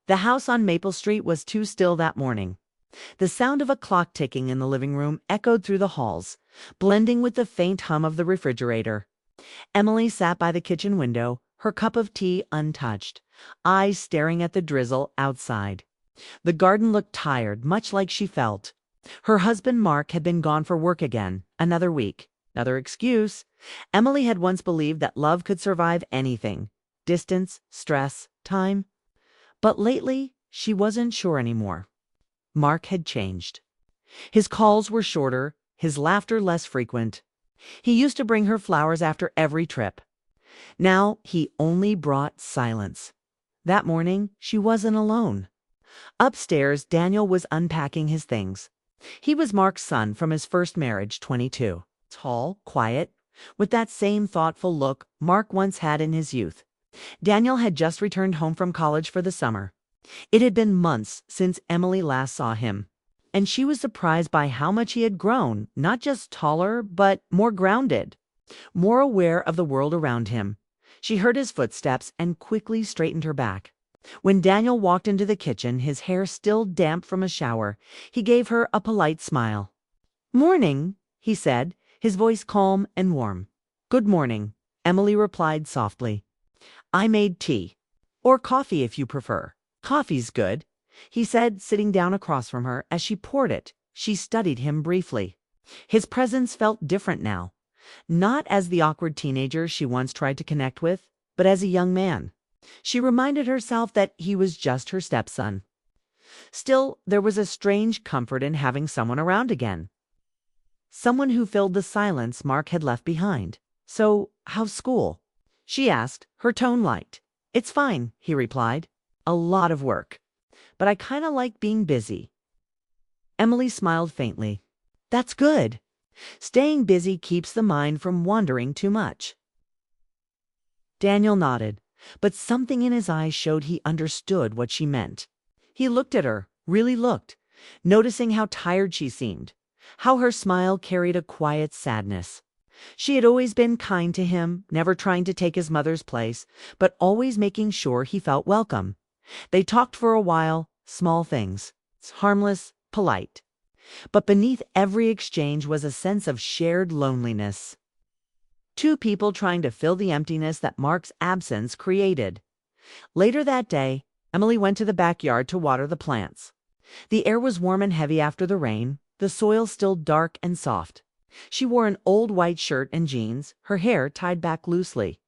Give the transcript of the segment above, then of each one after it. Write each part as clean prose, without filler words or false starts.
The house on Maple Street was too still that morning. The sound of a clock ticking in the living room echoed through the halls, blending with the faint hum of the refrigerator. Emily sat by the kitchen window, her cup of tea untouched, eyes staring at the drizzle outside. The garden looked tired, much like she felt. Her husband Mark had been gone for work again, another week. Another excuse. Emily had once believed that love could survive anything. Distance, stress, time. But lately, she wasn't sure anymore. Mark had changed. His calls were shorter, his laughter less frequent. He used to bring her flowers after every trip. Now he only brought silence. That morning, she wasn't alone. Upstairs, Daniel was unpacking his things. He was Mark's son from his first marriage, 22. Tall, quiet, with that same thoughtful look Mark once had in his youth. Daniel had just returned home from college for the summer. It had been months since Emily last saw him, and she was surprised by how much he had grown, not just taller, but more grounded, more aware of the world around him. She heard his footsteps and quickly straightened her back. When Daniel walked into the kitchen, his hair still damp from a shower, he gave her a polite smile. "Morning," he said, his voice calm and warm. "Good morning," Emily replied softly. "I made tea. Or coffee if you prefer." "Coffee's good," he said, sitting down across from her. As she poured it, she studied him briefly. His presence felt different now. Not as the awkward teenager she once tried to connect with, but as a young man. She reminded herself that he was just her stepson. Still, there was a strange comfort in having someone around again. Someone who filled the silence Mark had left behind. "So, how's school?" she asked, her tone light. "It's fine," he replied. "A lot of work. But I kind of like being busy." Emily smiled faintly. "That's good. Staying busy keeps the mind from wandering too much." Daniel nodded, but something in his eyes showed he understood what she meant. He looked at her, really looked, noticing how tired she seemed, how her smile carried a quiet sadness. She had always been kind to him, never trying to take his mother's place, but always making sure he felt welcome. They talked for a while, small things, harmless, polite. But beneath every exchange was a sense of shared loneliness. Two people trying to fill the emptiness that Mark's absence created. Later that day, Emily went to the backyard to water the plants. The air was warm and heavy after the rain, the soil still dark and soft. She wore an old white shirt and jeans, her hair tied back loosely.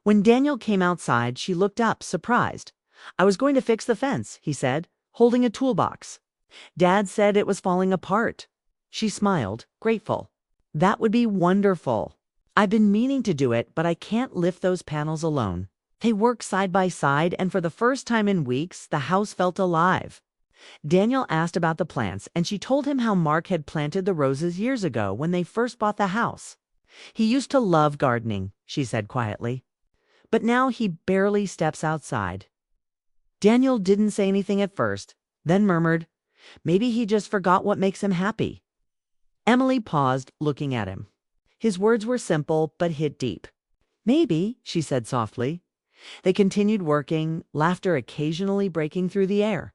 When Daniel came outside, she looked up, surprised. "I was going to fix the fence," he said, holding a toolbox. "Dad said it was falling apart." She smiled, grateful. "That would be wonderful. I've been meaning to do it, but I can't lift those panels alone." They worked side by side, and for the first time in weeks, the house felt alive. Daniel asked about the plants, and she told him how Mark had planted the roses years ago when they first bought the house. "He used to love gardening," she said quietly. "But now he barely steps outside." Daniel didn't say anything at first, then murmured, "Maybe he just forgot what makes him happy." Emily paused, looking at him. His words were simple, but hit deep. "Maybe," she said softly. They continued working, laughter occasionally breaking through the air.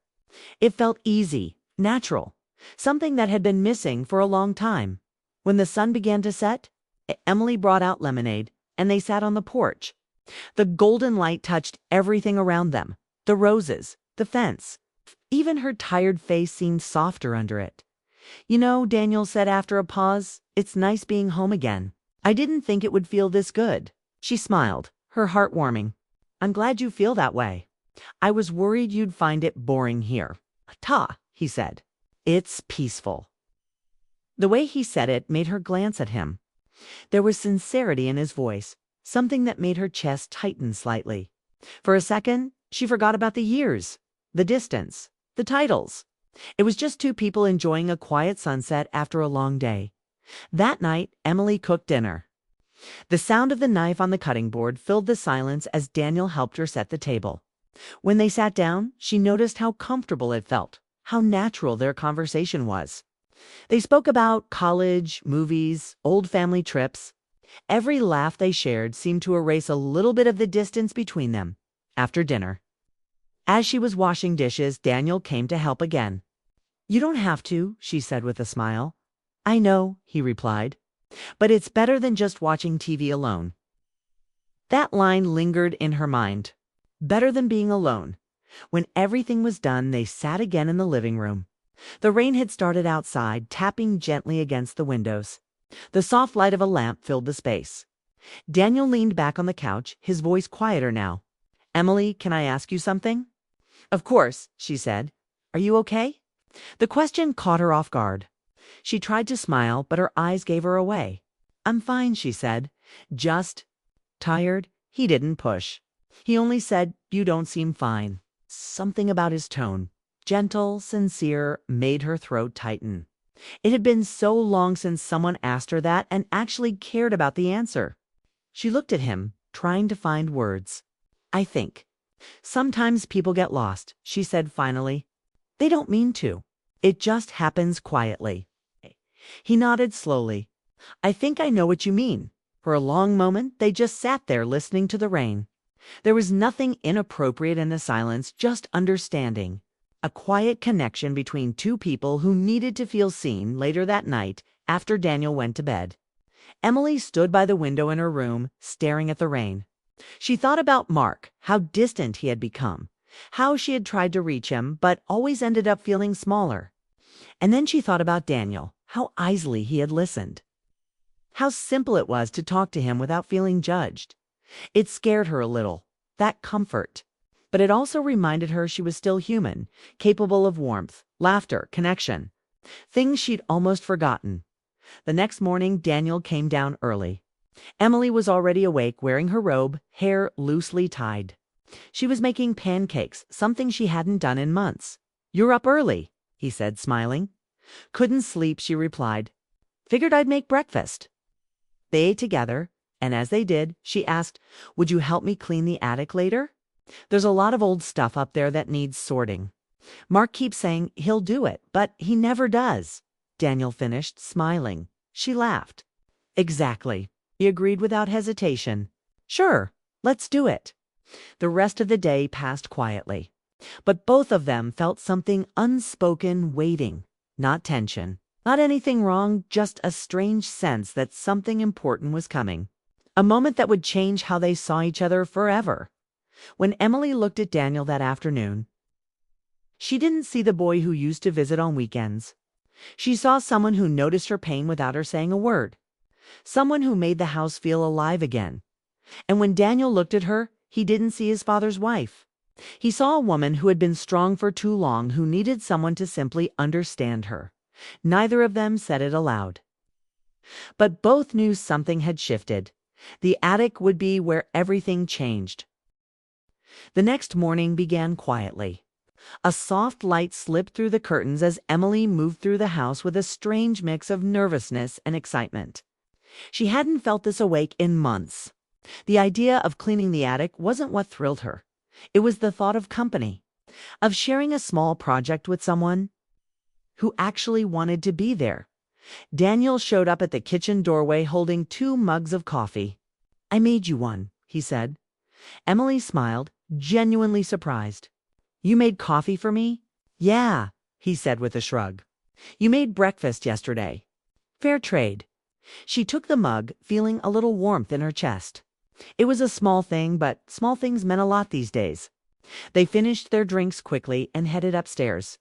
It felt easy, natural, something that had been missing for a long time. When the sun began to set, Emily brought out lemonade, and they sat on the porch. The golden light touched everything around them. The roses, the fence. Even her tired face seemed softer under it. "You know," Daniel said after a pause, "it's nice being home again. I didn't think it would feel this good." She smiled, her heart warming. "I'm glad you feel that way. I was worried you'd find it boring here." "Ta," he said. "It's peaceful." The way he said it made her glance at him. There was sincerity in his voice, something that made her chest tighten slightly. For a second, she forgot about the years, the distance, the titles. It was just two people enjoying a quiet sunset after a long day. That night, Emily cooked dinner. The sound of the knife on the cutting board filled the silence as Daniel helped her set the table. When they sat down, she noticed how comfortable it felt, how natural their conversation was. They spoke about college, movies, old family trips. Every laugh they shared seemed to erase a little bit of the distance between them. After dinner, As she was washing dishes, Daniel came to help again. "You don't have to," she said with a smile. "I know," he replied, "but it's better than just watching TV alone." That line lingered in her mind. Better than being alone. When everything was done, they sat again in the living room. The rain had started outside, tapping gently against the windows. The soft light of a lamp filled the space. Daniel leaned back on the couch, his voice quieter now. "Emily, can I ask you something?" "Of course," she said. "Are you okay?" The question caught her off guard. She tried to smile, but her eyes gave her away. "I'm fine," she said. "Just tired." He didn't push. He only said, "You don't seem fine." Something about his tone, gentle, sincere, made her throat tighten. It had been so long since someone asked her that and actually cared about the answer. She looked at him, trying to find words. "I think sometimes people get lost," she said finally. "They don't mean to. It just happens quietly." He nodded slowly. "I think I know what you mean." For a long moment, they just sat there listening to the rain. There was nothing inappropriate in the silence, just understanding. A quiet connection between two people who needed to feel seen. Later that night, after Daniel went to bed, Emily stood by the window in her room, staring at the rain. She thought about Mark, how distant he had become, how she had tried to reach him, but always ended up feeling smaller. And then she thought about Daniel, how easily he had listened. How simple it was to talk to him without feeling judged. It scared her a little, that comfort. But it also reminded her she was still human, capable of warmth, laughter, connection. Things she'd almost forgotten. The next morning, Daniel came down early. Emily was already awake, wearing her robe, hair loosely tied. She was making pancakes, something she hadn't done in months. "You're up early," he said, smiling. "Couldn't sleep," she replied. "Figured I'd make breakfast." They ate together, and as they did, she asked, "Would you help me clean the attic later? There's a lot of old stuff up there that needs sorting. Mark keeps saying he'll do it, but he never does." Daniel finished, smiling. She laughed. "Exactly," he agreed without hesitation. "Sure, let's do it." The rest of the day passed quietly, but both of them felt something unspoken waiting, not tension. Not anything wrong, just a strange sense that something important was coming. A moment that would change how they saw each other forever. When Emily looked at Daniel that afternoon, she didn't see the boy who used to visit on weekends. She saw someone who noticed her pain without her saying a word. Someone who made the house feel alive again. And when Daniel looked at her, he didn't see his father's wife. He saw a woman who had been strong for too long, who needed someone to simply understand her. Neither of them said it aloud. But both knew something had shifted. The attic would be where everything changed. The next morning began quietly. A soft light slipped through the curtains as Emily moved through the house with a strange mix of nervousness and excitement. She hadn't felt this awake in months. The idea of cleaning the attic wasn't what thrilled her. It was the thought of company, of sharing a small project with someone who actually wanted to be there. Daniel showed up at the kitchen doorway holding 2 mugs of coffee. "I made you one," he said. Emily smiled, genuinely surprised. "You made coffee for me?" "Yeah," he said with a shrug. "You made breakfast yesterday." "Fair trade." She took the mug, feeling a little warmth in her chest. It was a small thing, but small things meant a lot these days. They finished their drinks quickly and headed upstairs.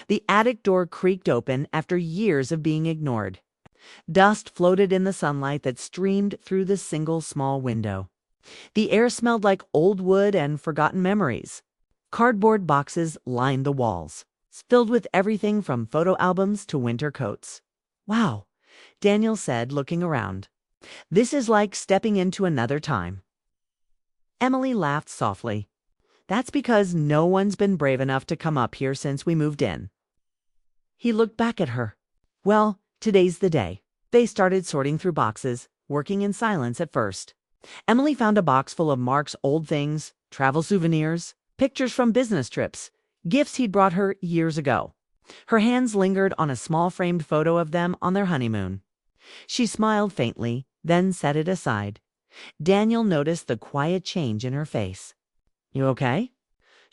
The attic door creaked open after years of being ignored. Dust floated in the sunlight that streamed through the single small window. The air smelled like old wood and forgotten memories. Cardboard boxes lined the walls, filled with everything from photo albums to winter coats. "Wow," Daniel said, looking around. "This is like stepping into another time." Emily laughed softly. "That's because no one's been brave enough to come up here since we moved in." He looked back at her. "Well, today's the day." They started sorting through boxes, working in silence at first. Emily found a box full of Mark's old things, travel souvenirs, pictures from business trips, gifts he'd brought her years ago. Her hands lingered on a small framed photo of them on their honeymoon. She smiled faintly, then set it aside. Daniel noticed the quiet change in her face. "You okay?"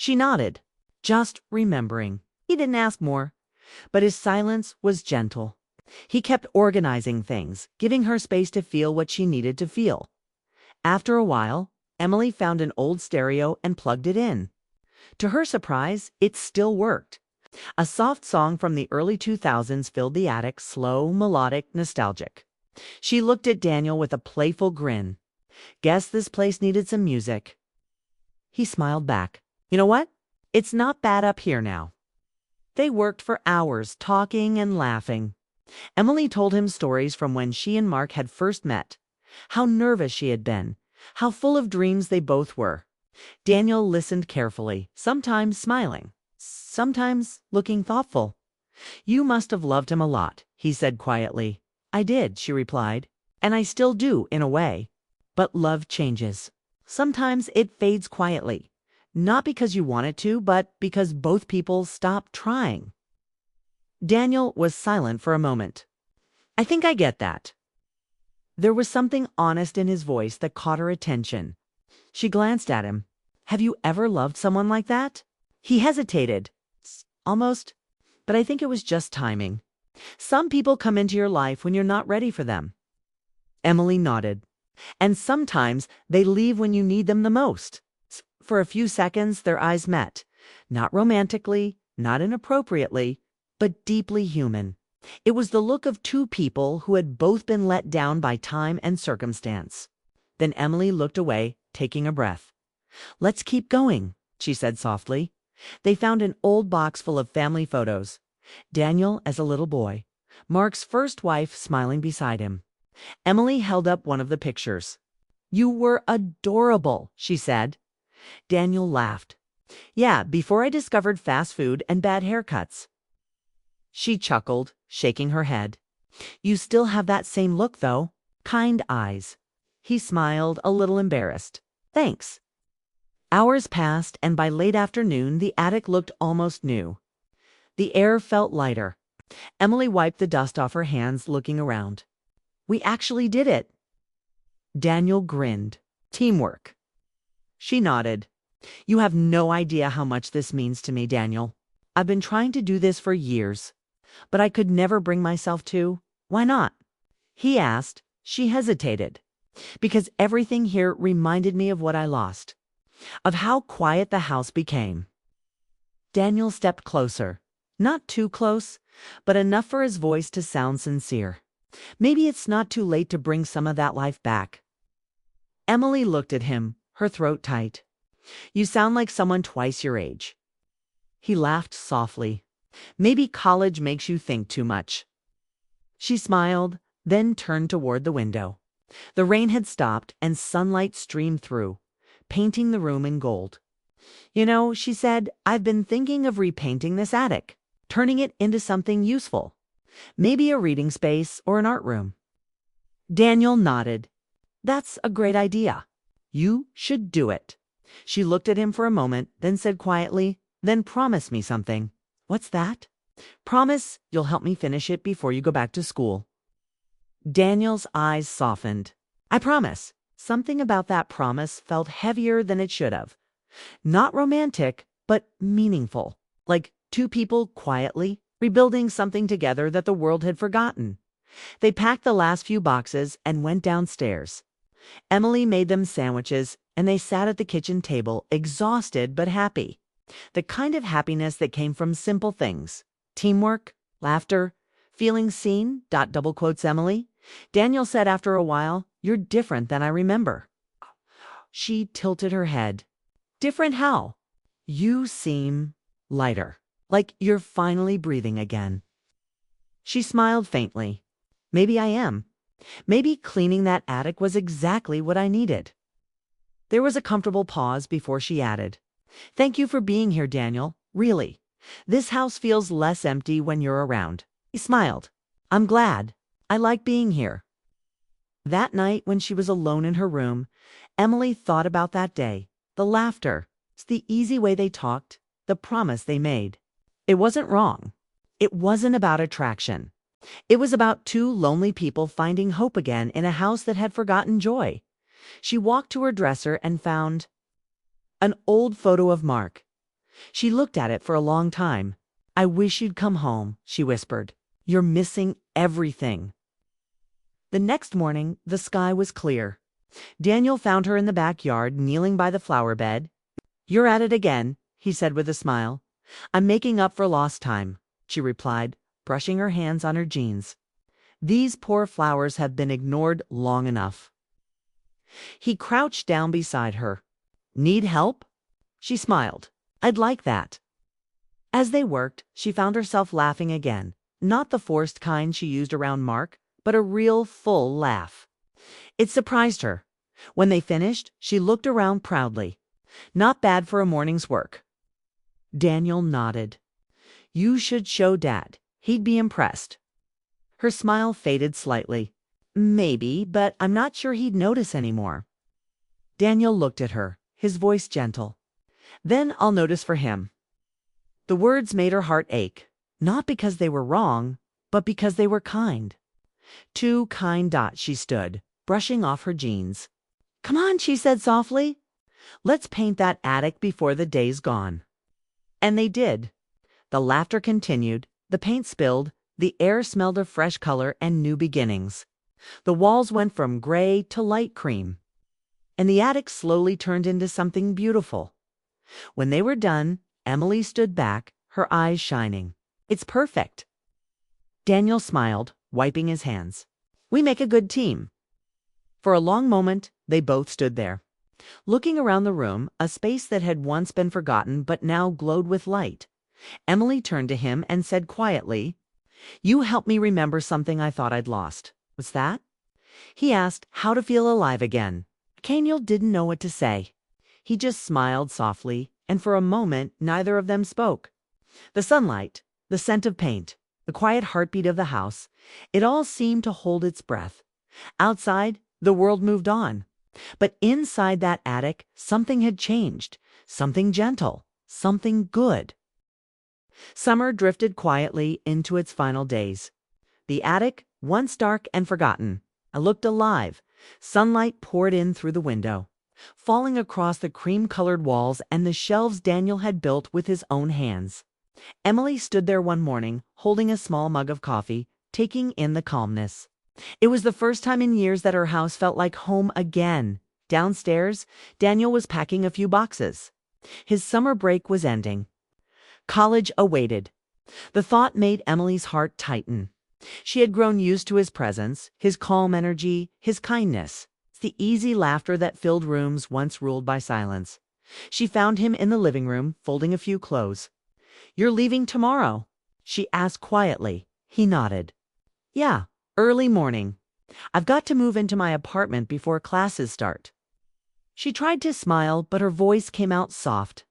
She nodded, just remembering. He didn't ask more, but his silence was gentle. He kept organizing things, giving her space to feel what she needed to feel. After a while, Emily found an old stereo and plugged it in. To her surprise, it still worked. A soft song from the early 2000s filled the attic, slow, melodic, nostalgic. She looked at Daniel with a playful grin. Guess this place needed some music. He smiled back. You know what? It's not bad up here now. They worked for hours, talking and laughing. Emily told him stories from when she and Mark had first met, how nervous she had been, how full of dreams they both were. Daniel listened carefully, sometimes smiling, sometimes looking thoughtful. You must have loved him a lot, he said quietly. I did, she replied, and I still do in a way. But love changes. Sometimes it fades quietly, not because you want it to, but because both people stop trying. Daniel was silent for a moment. I think I get that. There was something honest in his voice that caught her attention. She glanced at him. Have you ever loved someone like that? He hesitated. Almost, but I think it was just timing. Some people come into your life when you're not ready for them. Emily nodded. And sometimes they leave when you need them the most. For a few seconds, their eyes met. Not romantically, not inappropriately, but deeply human. It was the look of two people who had both been let down by time and circumstance. Then Emily looked away, taking a breath. Let's keep going, she said softly. They found an old box full of family photos. Daniel as a little boy, Mark's first wife smiling beside him. Emily held up one of the pictures. You were adorable, she said. Daniel laughed. Yeah, before I discovered fast food and bad haircuts. She chuckled, shaking her head. You still have that same look, though. Kind eyes. He smiled, a little embarrassed. Thanks. Hours passed, and by late afternoon, the attic looked almost new. The air felt lighter. Emily wiped the dust off her hands, looking around. We actually did it. Daniel grinned. Teamwork. She nodded. You have no idea how much this means to me, Daniel. I've been trying to do this for years, but I could never bring myself to. Why not? He asked. She hesitated. Because everything here reminded me of what I lost, of how quiet the house became. Daniel stepped closer. Not too close, but enough for his voice to sound sincere. Maybe it's not too late to bring some of that life back. Emily looked at him, her throat tight. You sound like someone twice your age. He laughed softly. Maybe college makes you think too much. She smiled, then turned toward the window. The rain had stopped and sunlight streamed through, painting the room in gold. You know, she said, I've been thinking of repainting this attic, turning it into something useful. Maybe a reading space or an art room. Daniel nodded. That's a great idea. You should do it. She looked at him for a moment, then said quietly, then promise me something. What's that? Promise you'll help me finish it before you go back to school. Daniel's eyes softened. I promise. Something about that promise felt heavier than it should have. Not romantic, but meaningful. Like two people quietly rebuilding something together that the world had forgotten. They packed the last few boxes and went downstairs. Emily made them sandwiches, and they sat at the kitchen table, exhausted but happy. The kind of happiness that came from simple things. Teamwork, laughter, feeling seen, double quotes Emily. Daniel said after a while, you're different than I remember. She tilted her head. Different how? You seem lighter, like you're finally breathing again. She smiled faintly. Maybe I am. Maybe cleaning that attic was exactly what I needed. There was a comfortable pause before she added, Thank you for being here, Daniel. Really. This house feels less empty when you're around. He smiled. I'm glad. I like being here. That night, when she was alone in her room, Emily thought about that day, the laughter, the easy way they talked, the promise they made. It wasn't wrong. It wasn't about attraction. It was about two lonely people finding hope again in a house that had forgotten joy. She walked to her dresser and found an old photo of Mark. She looked at it for a long time. "I wish you'd come home," she whispered. "You're missing everything." The next morning, the sky was clear. Daniel found her in the backyard, kneeling by the flower bed. "You're at it again," he said with a smile. "I'm making up for lost time," she replied, brushing her hands on her jeans. "These poor flowers have been ignored long enough." He crouched down beside her. "Need help?" She smiled. "I'd like that." As they worked, she found herself laughing again, not the forced kind she used around Mark, but a real, full laugh. It surprised her. When they finished, she looked around proudly. "Not bad for a morning's work." Daniel nodded. "You should show Dad. He'd be impressed." Her smile faded slightly. "Maybe, but I'm not sure he'd notice anymore." Daniel looked at her, his voice gentle. "Then I'll notice for him." The words made her heart ache, not because they were wrong, but because they were kind. Two kind dots she stood, brushing off her jeans. "Come on," she said softly. "Let's paint that attic before the day's gone." And they did. The laughter continued, the paint spilled, the air smelled of fresh color and new beginnings. The walls went from gray to light cream, and the attic slowly turned into something beautiful. When they were done, Emily stood back, her eyes shining. "It's perfect." Daniel smiled, wiping his hands. "We make a good team." For a long moment, they both stood there, looking around the room, a space that had once been forgotten but now glowed with light. Emily turned to him and said quietly, "You helped me remember something I thought I'd lost." "What's that?" He asked how to feel alive again. Daniel didn't know what to say. He just smiled softly, and for a moment neither of them spoke. The sunlight, the scent of paint, the quiet heartbeat of the house, it all seemed to hold its breath. Outside, the world moved on. But inside that attic, something had changed. Something gentle. Something good. Summer drifted quietly into its final days. The attic, once dark and forgotten, looked alive. Sunlight poured in through the window, falling across the cream-colored walls and the shelves Daniel had built with his own hands. Emily stood there one morning, holding a small mug of coffee, taking in the calmness. It was the first time in years that her house felt like home again. Downstairs, Daniel was packing a few boxes. His summer break was ending. College awaited. The thought made Emily's heart tighten. She had grown used to his presence, his calm energy, his kindness. The easy laughter that filled rooms once ruled by silence. She found him in the living room, folding a few clothes. "You're leaving tomorrow?" she asked quietly. He nodded. "Yeah, early morning. I've got to move into my apartment before classes start." She tried to smile, but her voice came out soft.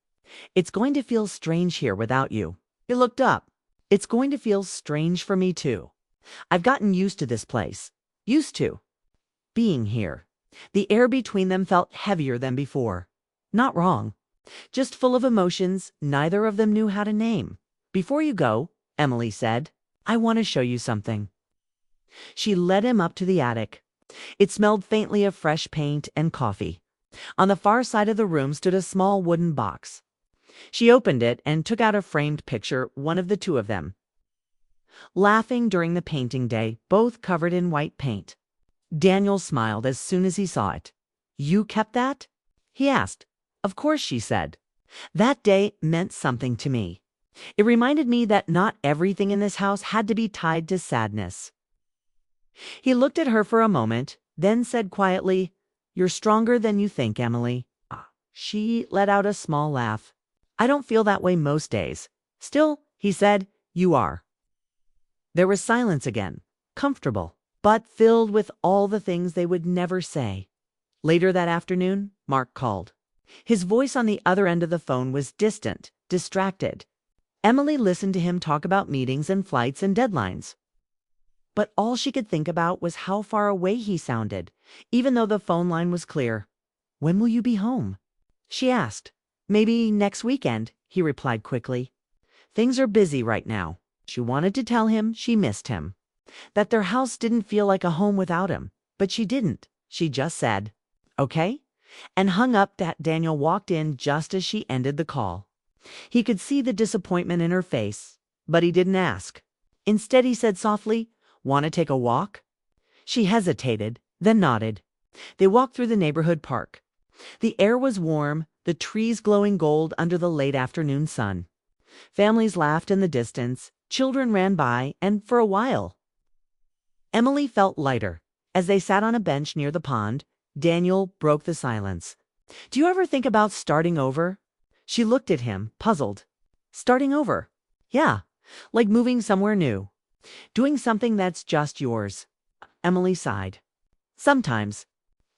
"It's going to feel strange here without you." He looked up. "It's going to feel strange for me too. I've gotten used to this place. Used to being here." The air between them felt heavier than before. Not wrong. Just full of emotions neither of them knew how to name. "Before you go," Emily said, "I want to show you something." She led him up to the attic. It smelled faintly of fresh paint and coffee. On the far side of the room stood a small wooden box. She opened it and took out a framed picture, one of the two of them, laughing during the painting day, both covered in white paint. Daniel smiled as soon as he saw it. "You kept that?" he asked. "Of course," she said. "That day meant something to me. It reminded me that not everything in this house had to be tied to sadness." He looked at her for a moment, then said quietly, "You're stronger than you think, Emily." She let out a small laugh. "I don't feel that way most days." "Still," he said, "you are." There was silence again, comfortable, but filled with all the things they would never say. Later that afternoon, Mark called. His voice on the other end of the phone was distant, distracted. Emily listened to him talk about meetings and flights and deadlines. But all she could think about was how far away he sounded, even though the phone line was clear. "When will you be home?" she asked. "Maybe next weekend," he replied quickly. "Things are busy right now." She wanted to tell him she missed him, that their house didn't feel like a home without him, but she didn't. She just said, "Okay," and hung up. That Daniel walked in just as she ended the call. He could see the disappointment in her face, but he didn't ask. Instead, he said softly, "Want to take a walk?" She hesitated, then nodded. They walked through the neighborhood park. The air was warm, the trees glowing gold under the late afternoon sun. Families laughed in the distance, children ran by, and for a while, Emily felt lighter. As they sat on a bench near the pond, Daniel broke the silence. "Do you ever think about starting over?" She looked at him, puzzled. "Starting over?" "Yeah, like moving somewhere new. Doing something that's just yours." Emily sighed. "Sometimes.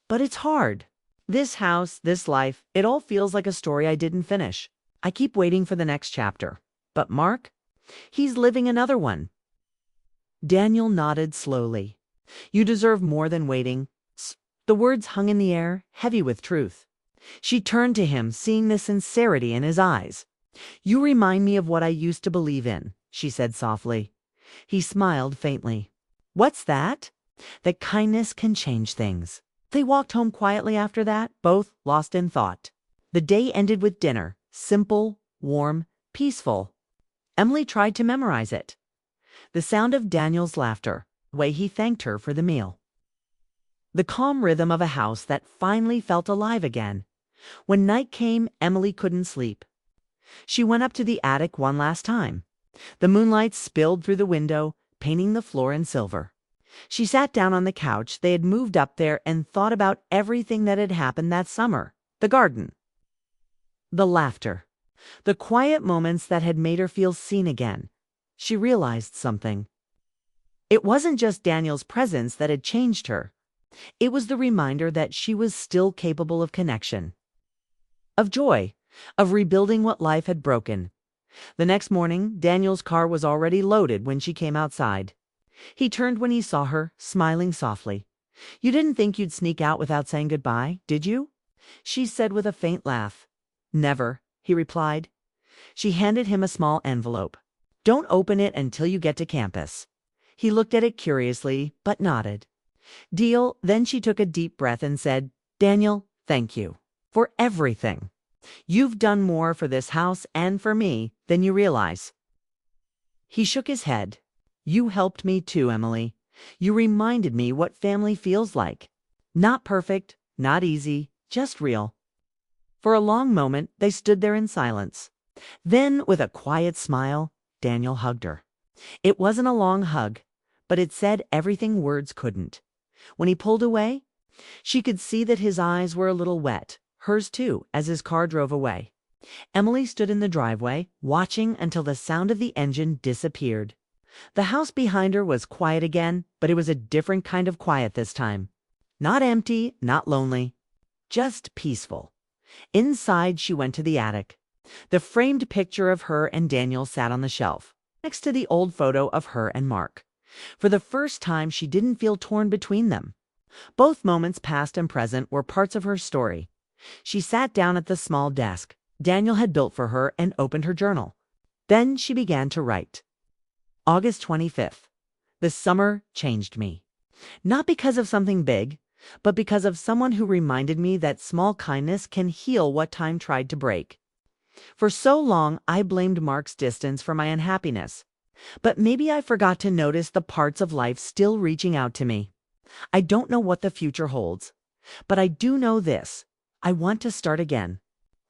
But it's hard. This house, this life, it all feels like a story I didn't finish. I keep waiting for the next chapter. But Mark? He's living another one." Daniel nodded slowly. "You deserve more than waiting." The words hung in the air, heavy with truth. She turned to him, seeing the sincerity in his eyes. "You remind me of what I used to believe in," she said softly. He smiled faintly. "What's that?" "That kindness can change things." They walked home quietly after that, both lost in thought. The day ended with dinner, simple, warm, peaceful. Emily tried to memorize it. The sound of Daniel's laughter, the way he thanked her for the meal. The calm rhythm of a house that finally felt alive again. When night came, Emily couldn't sleep. She went up to the attic one last time. The moonlight spilled through the window, painting the floor in silver. She sat down on the couch they had moved up there and thought about everything that had happened that summer. The garden. The laughter. The quiet moments that had made her feel seen again. She realized something. It wasn't just Daniel's presence that had changed her. It was the reminder that she was still capable of connection, of joy, of rebuilding what life had broken. The next morning, Daniel's car was already loaded when she came outside. He turned when he saw her, smiling softly. "You didn't think you'd sneak out without saying goodbye, did you?" she said with a faint laugh. "Never," he replied. She handed him a small envelope. "Don't open it until you get to campus." He looked at it curiously, but nodded. "Deal." Then she took a deep breath and said, "Daniel, thank you for everything. You've done more for this house and for me than you realize." He shook his head. "You helped me too, Emily. You reminded me what family feels like. Not perfect, not easy, just real." For a long moment, they stood there in silence. Then, with a quiet smile, Daniel hugged her. It wasn't a long hug, but it said everything words couldn't. When he pulled away, she could see that his eyes were a little wet, hers too, as his car drove away. Emily stood in the driveway, watching until the sound of the engine disappeared. The house behind her was quiet again, but it was a different kind of quiet this time. Not empty, not lonely, just peaceful. Inside, she went to the attic. The framed picture of her and Daniel sat on the shelf, next to the old photo of her and Mark. For the first time, she didn't feel torn between them. Both moments, past and present, were parts of her story. She sat down at the small desk Daniel had built for her and opened her journal. Then she began to write. August 25th. The summer changed me. Not because of something big, but because of someone who reminded me that small kindness can heal what time tried to break. For so long, I blamed Mark's distance for my unhappiness. But maybe I forgot to notice the parts of life still reaching out to me. I don't know what the future holds, but I do know this. I want to start again.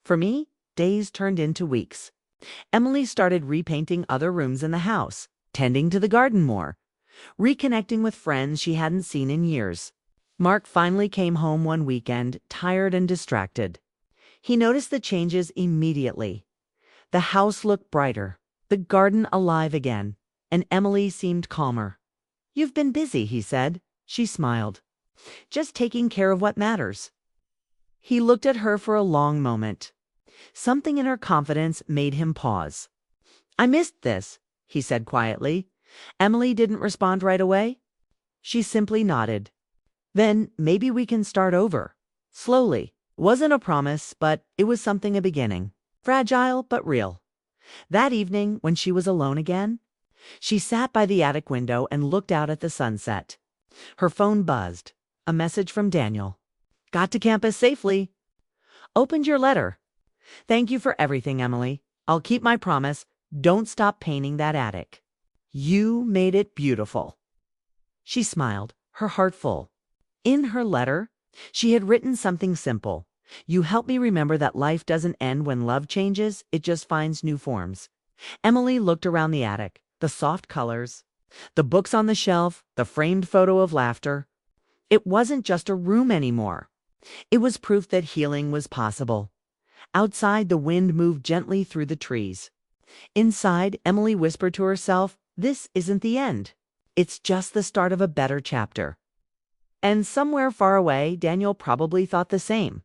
For me, days turned into weeks. Emily started repainting other rooms in the house, tending to the garden more, reconnecting with friends she hadn't seen in years. Mark finally came home one weekend, tired and distracted. He noticed the changes immediately. The house looked brighter, the garden alive again, and Emily seemed calmer. "You've been busy," he said. She smiled. "Just taking care of what matters." He looked at her for a long moment. Something in her confidence made him pause. "I missed this," he said quietly. Emily didn't respond right away. She simply nodded. "Then maybe we can start over. Slowly." Wasn't a promise, but it was something a beginning. Fragile, but real. That evening, when she was alone again, she sat by the attic window and looked out at the sunset. Her phone buzzed. A message from Daniel. "Got to campus safely. Opened your letter. Thank you for everything, Emily. I'll keep my promise. Don't stop painting that attic. You made it beautiful." She smiled, her heart full. In her letter, she had written something simple. "You help me remember that life doesn't end when love changes, it just finds new forms." Emily looked around the attic, the soft colors, the books on the shelf, the framed photo of laughter. It wasn't just a room anymore. It was proof that healing was possible. Outside, the wind moved gently through the trees. Inside, Emily whispered to herself, "This isn't the end. It's just the start of a better chapter." And somewhere far away, Daniel probably thought the same.